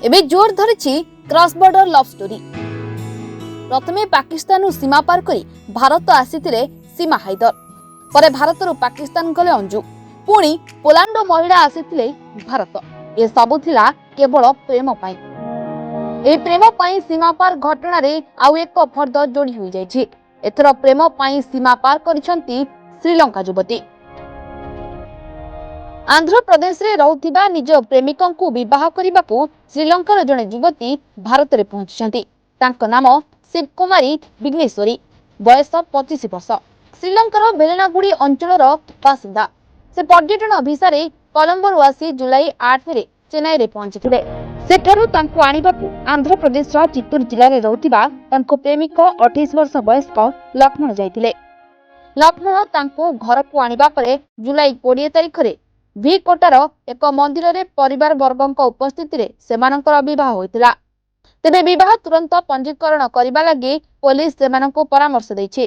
एबे जोर धरिछि cross border love story. प्रथमे पाकिस्तान सीमा पार करी भारत आसीथिले सीमा हैदर, परे भारत पाकिस्तान गले अंजू, पुणी पोलैंड महिला आसीथिले भारत। ए सबु थिला केवल प्रेम पाई। ए प्रेम पाई सीमा पार घटना रे आउ एक फर्द जोड़ी होई जायछि। एथर प्रेम पाई सीमा पार करिसंती श्रीलंका युवती। आंध्र प्रदेश रे रहुथिबा निज प्रेमिकंकु विवाह करिबाकू श्रीलंकार जणे युवती भारत रे पहुंचीछंती। तांको नाम शिवकुमारी विघ्नेश्वरी, बयस 25 वर्ष। श्रीलंकार बेलनागुड़ी अंचलर बासिंदा। से पर्यटन भिसा रे कोलंबो आसी जुलाई 8 रे चेन्नई रे पहुंचीथिले। सेठारु तांको आनिबाकू आंध्र प्रदेश रा चित्तूर जिल्ला रे रहुथिबा तांको प्रेमिक 28 वर्ष वयस्क लक्ष्मण जायथिले। लक्ष्मण तांको घर को आनिबा परे जुलाई 20 तारिख रे भि कोटार एक मंदिर रे परिवार वर्गक उपस्थिति रे सेमानकर विवाह होइतिला। तेबे विवाह तुरंत पंजीकरण करिबा लागि पुलिस सेमाननको परामर्श दैछि।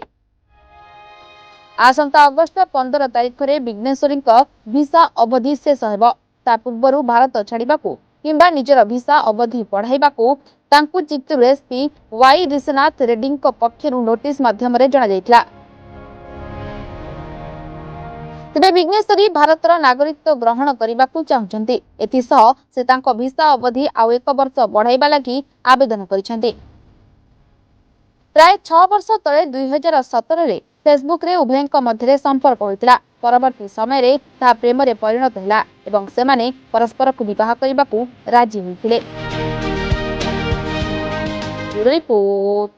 आसंता अगस्त 15 तारिख रे विघ्नेश्वरीक भिसा अवधि शेष हेबो। ता पूर्वरु भारत छाड़िबाकू किंबा निजर भिसा अवधि बढ़ाइबाकू तांकू चित्तूर एसपी वाई ऋषिनाथ रेड्डीଙ୍କ पक्षरु नोटिस माध्यम रे जणा जायतिला। तेबे विघ्नेश्वरी भारतर नागरिकत्व ग्रहण करने चाहते। एथिसह से तांको भिसा अवधि आउ 1 वर्ष बढ़ाइबा लागि आवेदन करिसेंती। प्राय 6 वर्ष तले 2017 रे फेसबुक रे उभयଙ୍କ मध्यरे संपर्क होइतिला। परवर्ती समय रे ता प्रेम रे परिणत होला एवं सेमाने परस्पर को विवाह करबाकू राजी होइतिले। रिपोर्ट